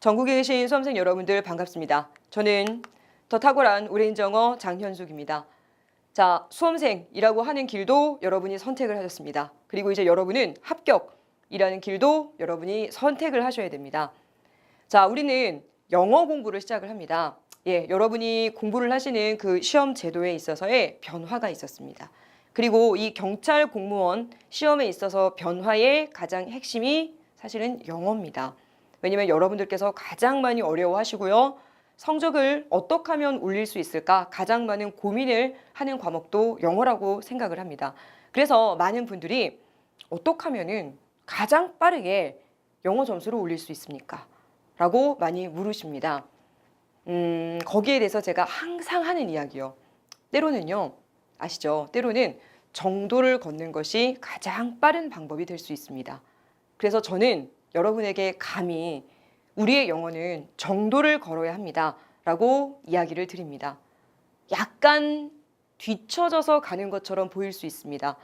전국에 계신 수험생 여러분들 반갑습니다. 저는 더 탁월한 오렌지 영어 장현숙입니다. 자, 수험생이라고 하는 길도 여러분이 선택을 하셨습니다. 그리고 이제 여러분은 합격이라는 길도 여러분이 선택을 하셔야 됩니다. 자, 우리는 영어 공부를 시작을 합니다. 여러분이 공부를 하시는 그 시험 제도에 있어서의 변화가 있었습니다. 그리고 이 경찰 공무원 시험에 있어서 변화의 가장 핵심이 사실은 영어입니다. 왜냐하면 여러분들께서 가장 많이 어려워하시고요. 성적을 어떻게 하면 올릴 수 있을까 가장 많은 고민을 하는 과목도 영어라고 생각을 합니다. 그래서 많은 분들이 어떻게 하면은 가장 빠르게 영어 점수를 올릴 수 있습니까? 라고 많이 물으십니다. 거기에 대해서 제가 항상 하는 이야기요. 때로는요, 아시죠? 때로는 정도를 걷는 것이 가장 빠른 방법이 될 수 있습니다. 그래서 저는 여러분에게 감히 우리의 영어는 정도를 걸어야 합니다. 라고 이야기를 드립니다. 약간 뒤처져서 가는 것처럼 보일 수 있습니다.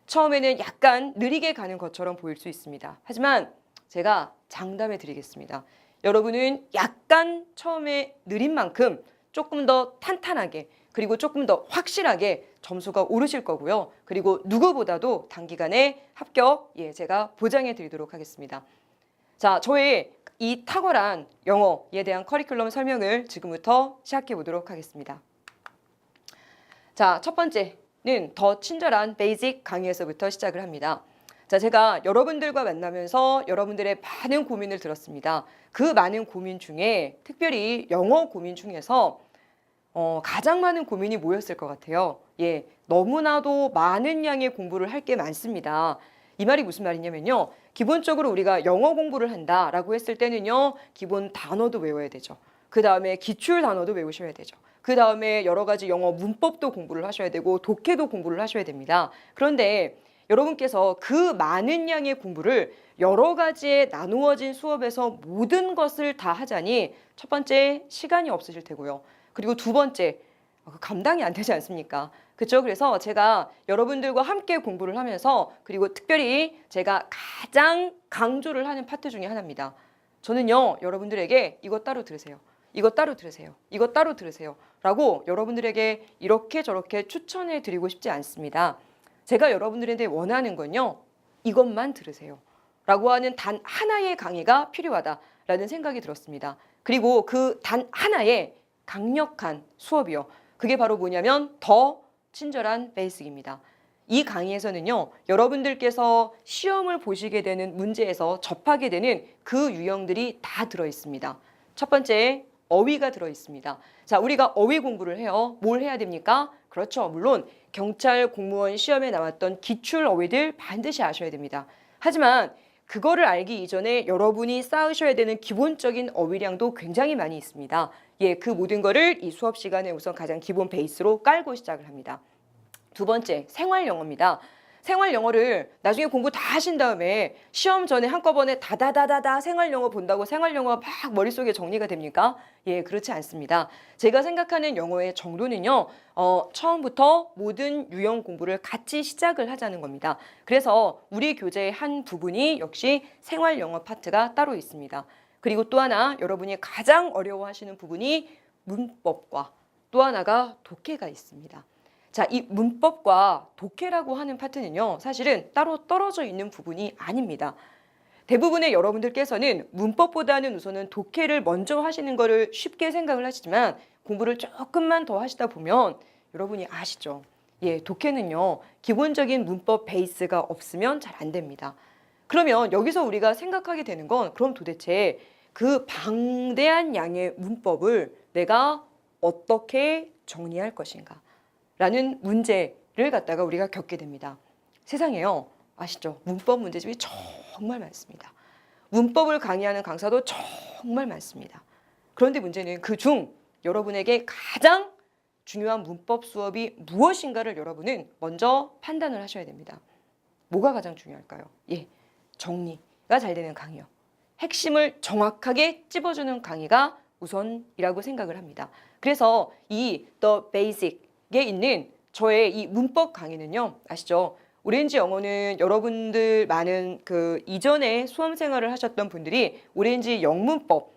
처음에는 약간 느리게 가는 것처럼 보일 수 있습니다. 하지만 제가 장담해 드리겠습니다. 여러분은 약간 처음에 느린 만큼 조금 더 탄탄하게 그리고 조금 더 확실하게 점수가 오르실 거고요. 그리고 누구보다도 단기간에 합격 제가 보장해 드리도록 하겠습니다. 자, 저의 이 탁월한 영어에 대한 커리큘럼 설명을 지금부터 시작해 보도록 하겠습니다. 자, 첫 번째는 더 친절한 베이직 강의에서부터 시작을 합니다. 자, 제가 여러분들과 만나면서 여러분들의 많은 고민을 들었습니다. 그 많은 고민 중에 특별히 영어 고민 중에서 가장 많은 고민이 뭐였을 것 같아요? 너무나도 많은 양의 공부를 할 게 많습니다. 이 말이 무슨 말이냐면요. 기본적으로 우리가 영어 공부를 한다라고 했을 때는요. 기본 단어도 외워야 되죠. 그 다음에 기출 단어도 외우셔야 되죠. 그 다음에 여러 가지 영어 문법도 공부를 하셔야 되고 독해도 공부를 하셔야 됩니다. 그런데 여러분께서 그 많은 양의 공부를 여러 가지에 나누어진 수업에서 모든 것을 다 하자니 첫 번째 시간이 없으실 테고요. 그리고 두 번째 감당이 안 되지 않습니까? 그렇죠? 그래서 제가 여러분들과 함께 공부를 하면서 그리고 특별히 제가 가장 강조를 하는 파트 중에 하나입니다. 저는요 여러분들에게 이것 따로 들으세요. 이것 따로 들으세요. 이것 따로 들으세요. 라고 여러분들에게 이렇게 저렇게 추천해 드리고 싶지 않습니다. 제가 여러분들한테 원하는 건요. 이것만 들으세요. 라고 하는 단 하나의 강의가 필요하다라는 생각이 들었습니다. 그리고 그 단 하나의 강력한 수업이요. 그게 바로 뭐냐면 더 친절한 베이직입니다. 이 강의에서는요. 여러분들께서 시험을 보시게 되는 문제에서 접하게 되는 그 유형들이 다 들어있습니다. 첫 번째 어휘가 들어있습니다. 자, 우리가 어휘 공부를 해요. 뭘 해야 됩니까? 그렇죠. 물론 경찰 공무원 시험에 나왔던 기출 어휘들 반드시 아셔야 됩니다. 하지만 그거를 알기 이전에 여러분이 쌓으셔야 되는 기본적인 어휘량도 굉장히 많이 있습니다. 그 모든 거를 이 수업 시간에 우선 가장 기본 베이스로 깔고 시작을 합니다. 두 번째, 생활 영어입니다. 생활 영어를 나중에 공부 다 하신 다음에 시험 전에 한꺼번에 다다다다다 생활 영어 본다고 생활 영어가 막 머릿속에 정리가 됩니까? 그렇지 않습니다. 제가 생각하는 영어의 정도는요. 처음부터 모든 유형 공부를 같이 시작을 하자는 겁니다. 그래서 우리 교재의 한 부분이 역시 생활 영어 파트가 따로 있습니다. 그리고 또 하나 여러분이 가장 어려워하시는 부분이 문법과 또 하나가 독해가 있습니다. 자, 이 문법과 독해라고 하는 파트는요. 사실은 따로 떨어져 있는 부분이 아닙니다. 대부분의 여러분들께서는 문법보다는 우선은 독해를 먼저 하시는 거를 쉽게 생각을 하시지만 공부를 조금만 더 하시다 보면 여러분이 아시죠? 독해는요. 기본적인 문법 베이스가 없으면 잘 안 됩니다. 그러면 여기서 우리가 생각하게 되는 건 그럼 도대체 그 방대한 양의 문법을 내가 어떻게 정리할 것인가? 라는 문제를 갖다가 우리가 겪게 됩니다. 세상에요. 아시죠? 문법 문제집이 정말 많습니다. 문법을 강의하는 강사도 정말 많습니다. 그런데 문제는 그중 여러분에게 가장 중요한 문법 수업이 무엇인가를 여러분은 먼저 판단을 하셔야 됩니다. 뭐가 가장 중요할까요? 정리가 잘 되는 강의요. 핵심을 정확하게 찝어주는 강의가 우선이라고 생각을 합니다. 그래서 이 The Basic에 있는 저의 이 문법 강의는요. 아시죠? 오렌지 영어는 여러분들 많은 그 이전에 수험 생활을 하셨던 분들이 오렌지 영문법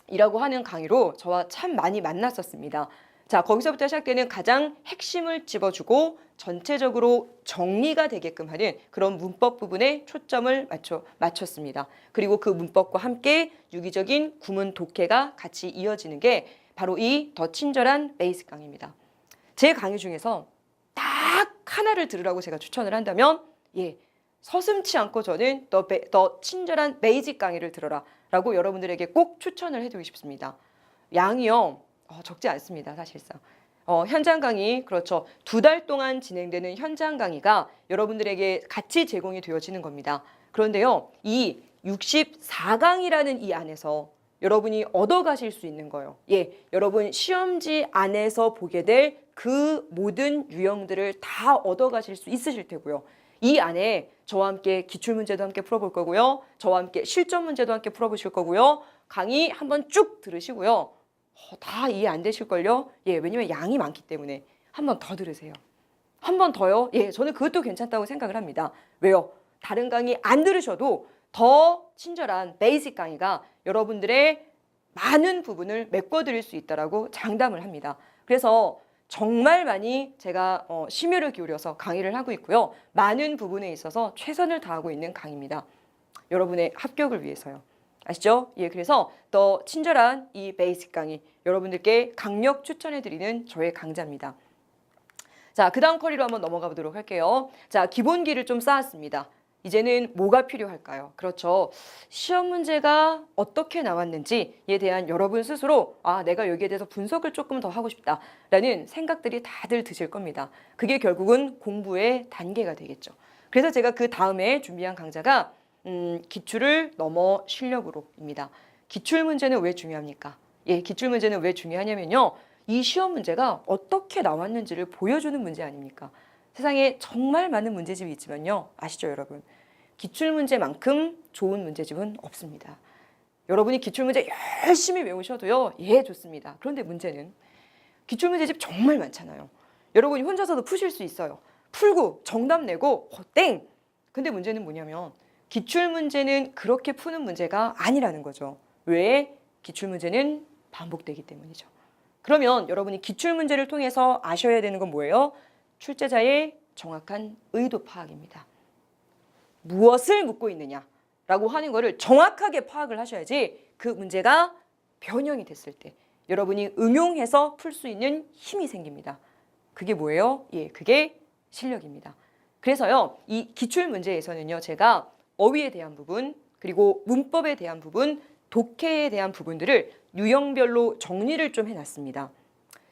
이라고 하는 강의로 저와 참 많이 만났었습니다. 자, 거기서부터 시작되는 가장 핵심을 집어주고 전체적으로 정리가 되게끔 하는 그런 문법 부분에 초점을 맞췄습니다. 그리고 그 문법과 함께 유기적인 구문 독해가 같이 이어지는 게 바로 이 더 친절한 베이직 강의입니다. 제 강의 중에서 딱 하나를 들으라고 제가 추천을 한다면 서슴치 않고 저는 더 친절한 베이직 강의를 들어라 라고 여러분들에게 꼭 추천을 해드리고 싶습니다. 양이요 적지 않습니다. 사실상 현장 강의, 그렇죠, 2달 동안 진행되는 현장 강의가 여러분들에게 같이 제공이 되어지는 겁니다. 그런데요, 이 64강이라는 이 안에서 여러분이 얻어가실 수 있는 거예요. 여러분 시험지 안에서 보게 될 그 모든 유형들을 다 얻어가실 수 있으실 테고요. 이 안에 저와 함께 기출문제도 함께 풀어볼 거고요. 저와 함께 실전 문제도 함께 풀어보실 거고요. 강의 한번 쭉 들으시고요. 다 이해 안 되실걸요? 왜냐면 양이 많기 때문에 한 번 더 들으세요. 한 번 더요? 저는 그것도 괜찮다고 생각을 합니다. 왜요? 다른 강의 안 들으셔도 더 친절한 베이직 강의가 여러분들의 많은 부분을 메꿔드릴 수 있다라고 장담을 합니다. 그래서 정말 많이 제가 심혈을 기울여서 강의를 하고 있고요. 많은 부분에 있어서 최선을 다하고 있는 강의입니다. 여러분의 합격을 위해서요. 아시죠? 그래서 더 친절한 이 베이직 강의 여러분들께 강력 추천해드리는 저의 강좌입니다. 자, 그 다음 커리로 한번 넘어가 보도록 할게요. 자, 기본기를 좀 쌓았습니다. 이제는 뭐가 필요할까요? 그렇죠. 시험 문제가 어떻게 나왔는지에 대한 여러분 스스로 내가 여기에 대해서 분석을 조금 더 하고 싶다라는 생각들이 다들 드실 겁니다. 그게 결국은 공부의 단계가 되겠죠. 그래서 제가 그 다음에 준비한 강좌가 기출을 넘어 실력으로입니다. 기출 문제는 왜 중요합니까? 기출 문제는 왜 중요하냐면요. 이 시험 문제가 어떻게 나왔는지를 보여주는 문제 아닙니까? 세상에 정말 많은 문제집이 있지만요. 아시죠, 여러분? 기출문제만큼 좋은 문제집은 없습니다. 여러분이 기출문제 열심히 외우셔도요. 좋습니다. 그런데 문제는 기출문제집 정말 많잖아요. 여러분이 혼자서도 푸실 수 있어요. 풀고 정답 내고 땡! 근데 문제는 뭐냐면 기출문제는 그렇게 푸는 문제가 아니라는 거죠. 왜? 기출문제는 반복되기 때문이죠. 그러면 여러분이 기출문제를 통해서 아셔야 되는 건 뭐예요? 출제자의 정확한 의도 파악입니다. 무엇을 묻고 있느냐라고 하는 거를 정확하게 파악을 하셔야지 그 문제가 변형이 됐을 때 여러분이 응용해서 풀 수 있는 힘이 생깁니다. 그게 뭐예요? 그게 실력입니다. 그래서요, 이 기출 문제에서는요, 제가 어휘에 대한 부분, 그리고 문법에 대한 부분, 독해에 대한 부분들을 유형별로 정리를 좀 해놨습니다.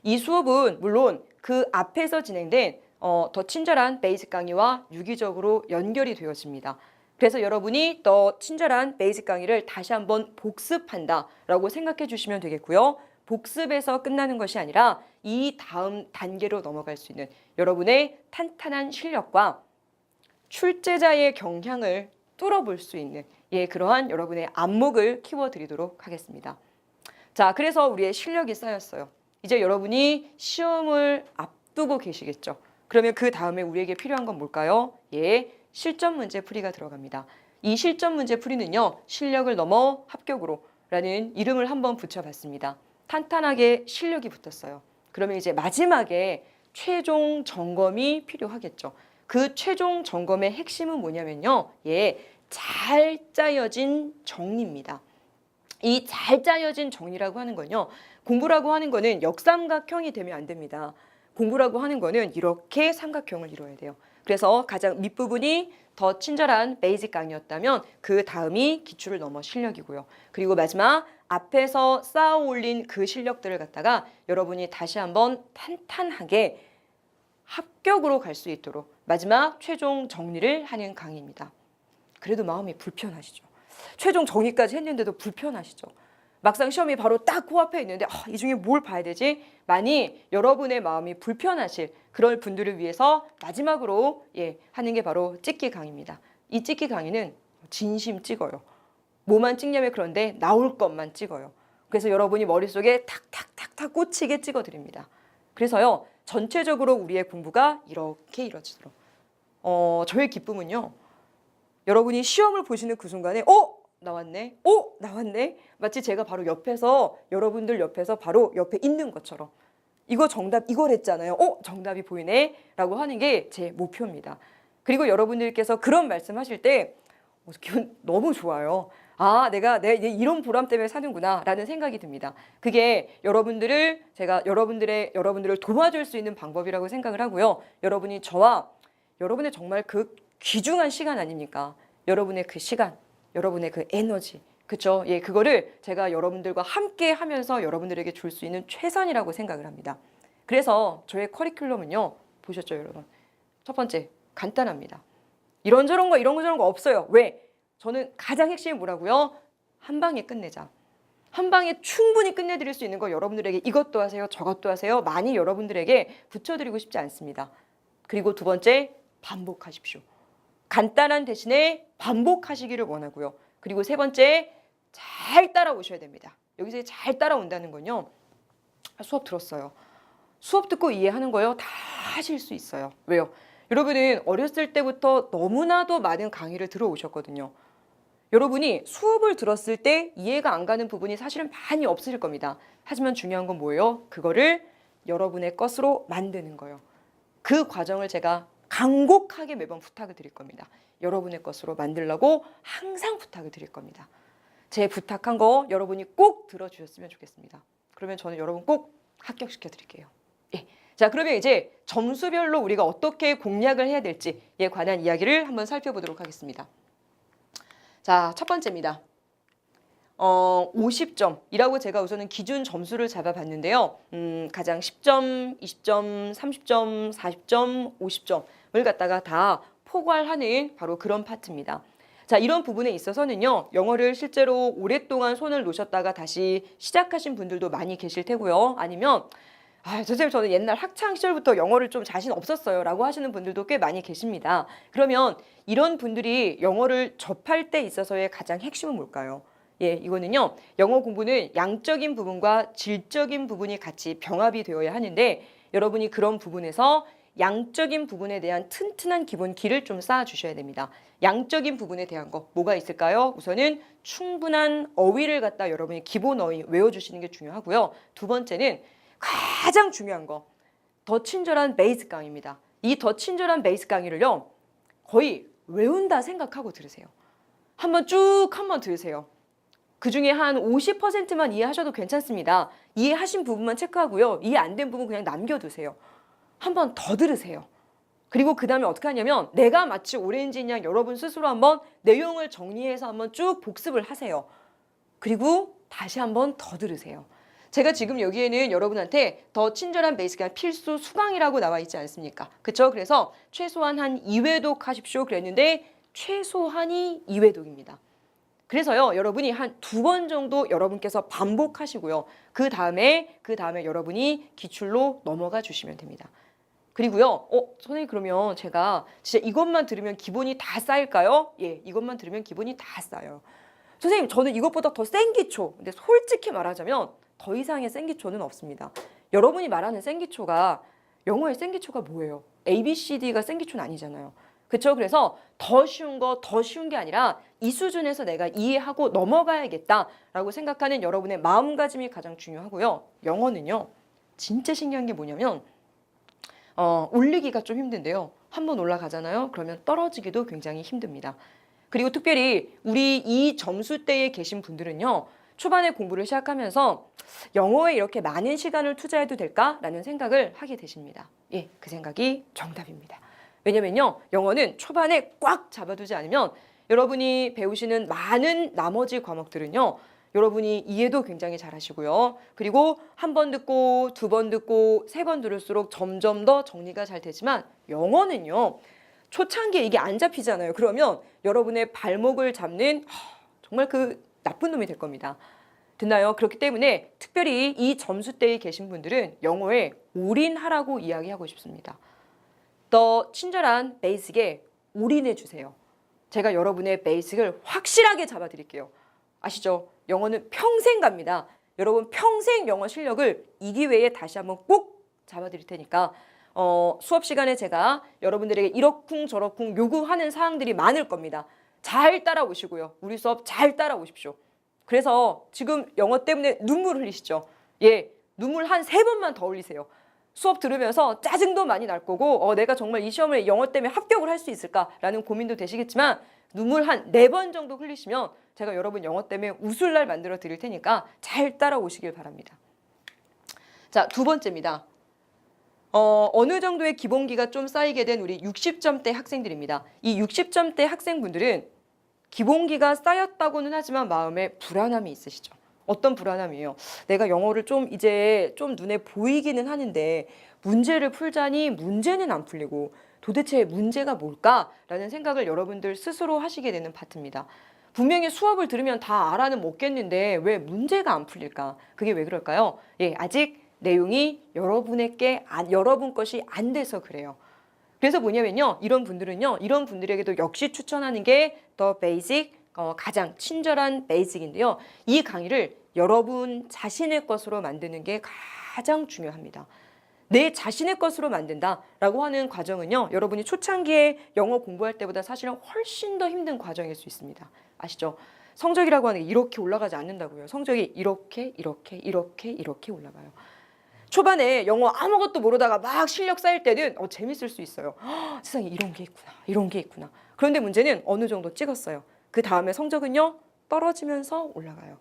이 수업은 물론 그 앞에서 진행된 더 친절한 베이직 강의와 유기적으로 연결이 되어집니다. 그래서 여러분이 더 친절한 베이직 강의를 다시 한번 복습한다라고 생각해 주시면 되겠고요. 복습에서 끝나는 것이 아니라 이 다음 단계로 넘어갈 수 있는 여러분의 탄탄한 실력과 출제자의 경향을 뚫어볼 수 있는 그러한 여러분의 안목을 키워드리도록 하겠습니다. 자, 그래서 우리의 실력이 쌓였어요. 이제 여러분이 시험을 앞두고 계시겠죠. 그러면 그 다음에 우리에게 필요한 건 뭘까요? 실전 문제 풀이가 들어갑니다. 이 실전 문제 풀이는요, 실력을 넘어 합격으로 라는 이름을 한번 붙여봤습니다. 탄탄하게 실력이 붙었어요. 그러면 이제 마지막에 최종 점검이 필요하겠죠. 그 최종 점검의 핵심은 뭐냐면요. 잘 짜여진 정리입니다. 이 잘 짜여진 정리라고 하는 건요. 공부라고 하는 거는 역삼각형이 되면 안 됩니다. 공부라고 하는 거는 이렇게 삼각형을 이루어야 돼요. 그래서 가장 밑부분이 더 친절한 베이직 강의였다면 그 다음이 기출을 넘어 실력이고요. 그리고 마지막 앞에서 쌓아 올린 그 실력들을 갖다가 여러분이 다시 한번 탄탄하게 합격으로 갈 수 있도록 마지막 최종 정리를 하는 강의입니다. 그래도 마음이 불편하시죠. 최종 정리까지 했는데도 불편하시죠. 막상 시험이 바로 딱 코앞에 있는데 이 중에 뭘 봐야 되지? 많이 여러분의 마음이 불편하실 그럴 분들을 위해서 마지막으로 하는 게 바로 찍기 강의입니다. 이 찍기 강의는 진심 찍어요. 뭐만 찍냐면 그런데 나올 것만 찍어요. 그래서 여러분이 머릿속에 탁탁탁탁 꽂히게 찍어드립니다. 그래서요, 전체적으로 우리의 공부가 이렇게 이루어지도록 저의 기쁨은요, 여러분이 시험을 보시는 그 순간에 나왔네, 나왔네. 마치 제가 바로 옆에서 여러분들 옆에서 바로 옆에 있는 것처럼 이거 정답 이거랬잖아요. 정답이 보이네 라고 하는 게 제 목표입니다. 그리고 여러분들께서 그런 말씀하실 때 기분 너무 좋아요. 아, 내가 이런 보람 때문에 사는구나 라는 생각이 듭니다. 그게 제가 여러분들을 도와줄 수 있는 방법이라고 생각을 하고요. 여러분이 저와 여러분의 정말 그 귀중한 시간 아닙니까? 여러분의 그 시간, 여러분의 그 에너지, 그쵸? 예, 그거를 제가 여러분들과 함께 하면서 여러분들에게 줄 수 있는 최선이라고 생각을 합니다. 그래서 저의 커리큘럼은요, 보셨죠, 여러분? 첫 번째, 간단합니다. 이런 거 저런 거 없어요. 왜? 저는 가장 핵심이 뭐라고요? 한 방에 끝내자. 한 방에 충분히 끝내드릴 수 있는 거 여러분들에게 이것도 하세요, 저것도 하세요. 많이 여러분들에게 붙여드리고 싶지 않습니다. 그리고 두 번째, 반복하십시오. 간단한 대신에 반복하시기를 원하고요. 그리고 세 번째, 잘 따라오셔야 됩니다. 여기서 잘 따라온다는 건요. 수업 들었어요. 수업 듣고 이해하는 거요. 다 하실 수 있어요. 왜요? 여러분은 어렸을 때부터 너무나도 많은 강의를 들어오셨거든요. 여러분이 수업을 들었을 때 이해가 안 가는 부분이 사실은 많이 없으실 겁니다. 하지만 중요한 건 뭐예요? 그거를 여러분의 것으로 만드는 거예요. 그 과정을 제가 간곡하게 매번 부탁을 드릴 겁니다. 여러분의 것으로 만들라고 항상 부탁을 드릴 겁니다. 제 부탁한 거 여러분이 꼭 들어주셨으면 좋겠습니다. 그러면 저는 여러분 꼭 합격시켜 드릴게요. 예. 자, 그러면 이제 점수별로 우리가 어떻게 공략을 해야 될지에 관한 이야기를 한번 살펴보도록 하겠습니다. 자, 첫 번째입니다. 50점이라고 제가 우선은 기준 점수를 잡아봤는데요. 가장 10점, 20점, 30점, 40점, 50점을 갖다가 다 포괄하는 바로 그런 파트입니다. 자, 이런 부분에 있어서는요, 영어를 실제로 오랫동안 손을 놓으셨다가 다시 시작하신 분들도 많이 계실 테고요. 아니면 선생님 저는 옛날 학창 시절부터 영어를 좀 자신 없었어요 라고 하시는 분들도 꽤 많이 계십니다. 그러면 이런 분들이 영어를 접할 때 있어서의 가장 핵심은 뭘까요? 예, 이거는요, 영어 공부는 양적인 부분과 질적인 부분이 같이 병합이 되어야 하는데 여러분이 그런 부분에서 양적인 부분에 대한 튼튼한 기본 기를 좀 쌓아주셔야 됩니다. 양적인 부분에 대한 거 뭐가 있을까요? 우선은 충분한 어휘를 갖다 여러분이 기본 어휘 외워주시는 게 중요하고요. 두 번째는 가장 중요한 거, 더 친절한 베이스 강의입니다. 이 더 친절한 베이스 강의를요, 거의 외운다 생각하고 들으세요. 한번 들으세요. 그 중에 한 50%만 이해하셔도 괜찮습니다. 이해하신 부분만 체크하고요. 이해 안 된 부분 그냥 남겨두세요. 한번 더 들으세요. 그리고 그 다음에 어떻게 하냐면 내가 마치 오렌지인 양 여러분 스스로 한번 내용을 정리해서 한번 쭉 복습을 하세요. 그리고 다시 한번 더 들으세요. 제가 지금 여기에는 여러분한테 더 친절한 베이스가 필수 수강이라고 나와 있지 않습니까? 그렇죠? 그래서 최소한 한 2회독 하십시오 그랬는데 최소한이 2회독입니다. 그래서요, 여러분이 한 2번 정도 여러분께서 반복하시고요. 그 다음에 여러분이 기출로 넘어가 주시면 됩니다. 그리고요, 선생님 그러면 제가 진짜 이것만 들으면 기본이 다 쌓일까요? 예, 이것만 들으면 기본이 다 쌓여요. 선생님 저는 이것보다 더 센 기초, 근데 솔직히 말하자면 더 이상의 센 기초는 없습니다. 여러분이 말하는 센 기초가, 영어의 센 기초가 뭐예요? ABCD가 센 기초는 아니잖아요. 그렇죠? 그래서 더 쉬운 게 아니라 이 수준에서 내가 이해하고 넘어가야겠다라고 생각하는 여러분의 마음가짐이 가장 중요하고요. 영어는요, 진짜 신기한 게 뭐냐면 올리기가 좀 힘든데요. 한번 올라가잖아요. 그러면 떨어지기도 굉장히 힘듭니다. 그리고 특별히 우리 이 점수대에 계신 분들은요, 초반에 공부를 시작하면서 영어에 이렇게 많은 시간을 투자해도 될까라는 생각을 하게 되십니다. 예, 그 생각이 정답입니다. 왜냐면요, 영어는 초반에 꽉 잡아두지 않으면 여러분이 배우시는 많은 나머지 과목들은요, 여러분이 이해도 굉장히 잘하시고요. 그리고 한 번 듣고 두 번 듣고 세 번 들을수록 점점 더 정리가 잘 되지만 영어는요, 초창기에 이게 안 잡히잖아요. 그러면 여러분의 발목을 잡는 정말 그 나쁜 놈이 될 겁니다. 듣나요? 그렇기 때문에 특별히 이 점수대에 계신 분들은 영어에 올인하라고 이야기하고 싶습니다. 더 친절한 베이직에 올인해 주세요. 제가 여러분의 베이직을 확실하게 잡아드릴게요. 아시죠? 영어는 평생 갑니다. 여러분 평생 영어 실력을 이 기회에 다시 한번 꼭 잡아드릴 테니까 수업 시간에 제가 여러분들에게 이러쿵저러쿵 요구하는 사항들이 많을 겁니다. 잘 따라오시고요. 우리 수업 잘 따라오십시오. 그래서 지금 영어 때문에 눈물 흘리시죠? 예, 눈물 한 3번만 더 흘리세요. 수업 들으면서 짜증도 많이 날 거고 내가 정말 이 시험을 영어 때문에 합격을 할 수 있을까라는 고민도 되시겠지만 눈물 한 4번 정도 흘리시면 제가 여러분 영어 때문에 웃을 날 만들어 드릴 테니까 잘 따라오시길 바랍니다. 자, 2번째입니다. 어느 정도의 기본기가 좀 쌓이게 된 우리 60점대 학생들입니다. 이 60점대 학생분들은 기본기가 쌓였다고는 하지만 마음에 불안함이 있으시죠. 어떤 불안함이에요? 내가 영어를 좀 이제 좀 눈에 보이기는 하는데 문제를 풀자니 문제는 안 풀리고 도대체 문제가 뭘까라는 생각을 여러분들 스스로 하시게 되는 파트입니다. 분명히 수업을 들으면 다 알아는 먹겠는데 왜 문제가 안 풀릴까? 그게 왜 그럴까요? 예, 아직 내용이 여러분 것이 안 돼서 그래요. 그래서 뭐냐면요, 이런 분들에게도 역시 추천하는 게 더 베이직, 가장 친절한 베이직인데요. 이 강의를 여러분 자신의 것으로 만드는 게 가장 중요합니다. 내 자신의 것으로 만든다라고 하는 과정은요, 여러분이 초창기에 영어 공부할 때보다 사실은 훨씬 더 힘든 과정일 수 있습니다. 아시죠? 성적이라고 하는 게 이렇게 올라가지 않는다고요. 성적이 이렇게 올라가요. 초반에 영어 아무것도 모르다가 막 실력 쌓일 때는 재밌을 수 있어요. 세상에 이런 게 있구나. 그런데 문제는 어느 정도 찍었어요. 그 다음에 성적은요, 떨어지면서 올라가요.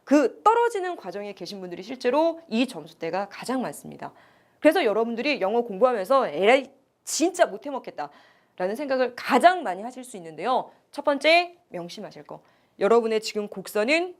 그 떨어지는 과정에 계신 분들이 실제로 이 점수대가 가장 많습니다. 그래서 여러분들이 영어 공부하면서 에라이 진짜 못해 먹겠다라는 생각을 가장 많이 하실 수 있는데요. 첫 번째, 명심하실 거. 여러분의 지금 곡선은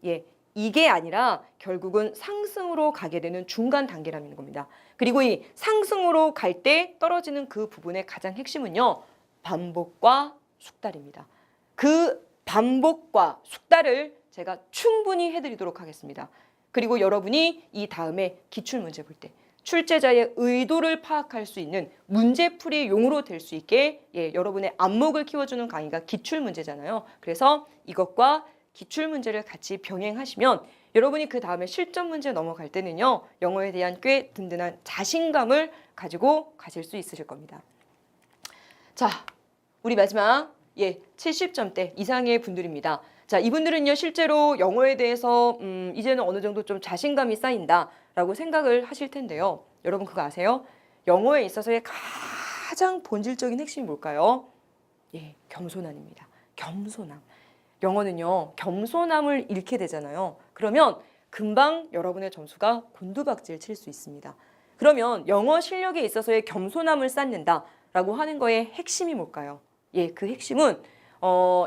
이게 아니라 결국은 상승으로 가게 되는 중간 단계라는 겁니다. 그리고 이 상승으로 갈 때 떨어지는 그 부분의 가장 핵심은요, 반복과 숙달입니다. 그 반복과 숙달을 제가 충분히 해드리도록 하겠습니다. 그리고 여러분이 이 다음에 기출문제 볼 때 출제자의 의도를 파악할 수 있는 문제풀이 용으로 될 수 있게 여러분의 안목을 키워주는 강의가 기출문제잖아요. 그래서 이것과 기출문제를 같이 병행하시면 여러분이 그 다음에 실전 문제 넘어갈 때는요, 영어에 대한 꽤 든든한 자신감을 가지고 가실 수 있으실 겁니다. 자, 우리 마지막 70점대 이상의 분들입니다. 자, 이분들은요, 실제로 영어에 대해서 이제는 어느 정도 좀 자신감이 쌓인다라고 생각을 하실 텐데요. 여러분 그거 아세요? 영어에 있어서의 가장 본질적인 핵심이 뭘까요? 겸손함입니다. 겸손함. 영어는요, 겸손함을 잃게 되잖아요. 그러면 금방 여러분의 점수가 곤두박질 칠 수 있습니다. 그러면 영어 실력에 있어서의 겸손함을 쌓는다라고 하는 거의 핵심이 뭘까요? 그 핵심은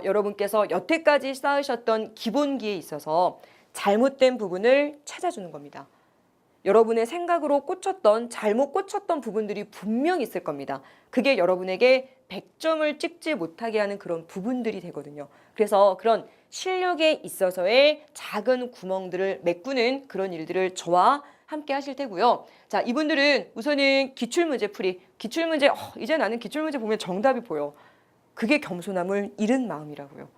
여러분께서 여태까지 쌓으셨던 기본기에 있어서 잘못된 부분을 찾아주는 겁니다. 여러분의 생각으로 잘못 꽂혔던 부분들이 분명 있을 겁니다. 그게 여러분에게 100점을 찍지 못하게 하는 그런 부분들이 되거든요. 그래서 그런 실력에 있어서의 작은 구멍들을 메꾸는 그런 일들을 저와 함께 하실 테고요. 자, 이분들은 우선은 기출문제 풀이. 기출문제, 이제 나는 기출문제 보면 정답이 보여. 그게 겸손함을 잃은 마음이라고요.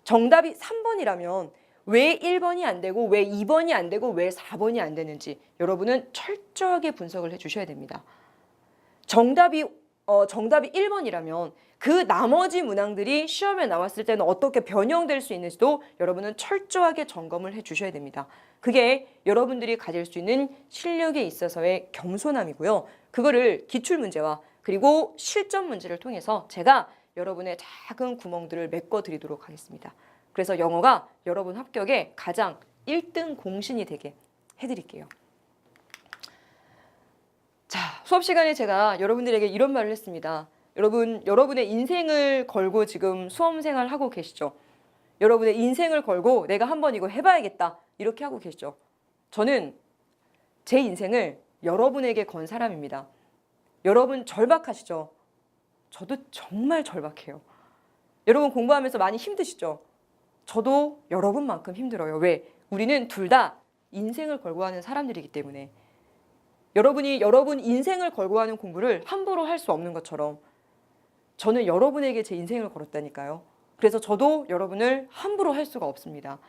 정답이 3번이라면 왜 1번이 안 되고 왜 2번이 안 되고 왜 4번이 안 되는지 여러분은 철저하게 분석을 해주셔야 됩니다. 정답이 1번이라면 그 나머지 문항들이 시험에 나왔을 때는 어떻게 변형될 수 있는지도 여러분은 철저하게 점검을 해주셔야 됩니다. 그게 여러분들이 가질 수 있는 실력에 있어서의 겸손함이고요. 그거를 기출문제와 그리고 실전 문제를 통해서 제가 여러분의 작은 구멍들을 메꿔드리도록 하겠습니다. 그래서 영어가 여러분 합격에 가장 1등 공신이 되게 해드릴게요. 자, 수업 시간에 제가 여러분들에게 이런 말을 했습니다. 여러분의 인생을 걸고 지금 수험생활 하고 계시죠? 여러분의 인생을 걸고 내가 한번 이거 해봐야겠다 이렇게 하고 계시죠? 저는 제 인생을 여러분에게 건 사람입니다. 여러분 절박하시죠? 저도 정말 절박해요. 여러분 공부하면서 많이 힘드시죠? 저도 여러분만큼 힘들어요. 왜? 우리는 둘 다 인생을 걸고 하는 사람들이기 때문에. 여러분이 여러분 인생을 걸고 하는 공부를 함부로 할 수 없는 것처럼 저는 여러분에게 제 인생을 걸었다니까요. 그래서 저도 여러분을 함부로 할 수가 없습니다.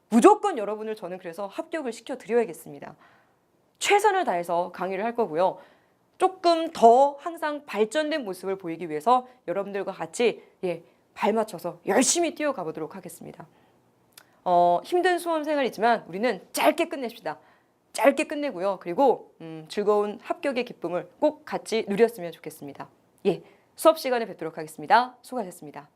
무조건 여러분을 저는 그래서 합격을 시켜드려야겠습니다. 최선을 다해서 강의를 할 거고요. 조금 더 항상 발전된 모습을 보이기 위해서 여러분들과 같이 발 맞춰서 열심히 뛰어가 보도록 하겠습니다. 힘든 수험 생활이지만 우리는 짧게 끝냅시다. 짧게 끝내고요. 그리고 즐거운 합격의 기쁨을 꼭 같이 누렸으면 좋겠습니다. 예, 수업 시간에 뵙도록 하겠습니다. 수고하셨습니다.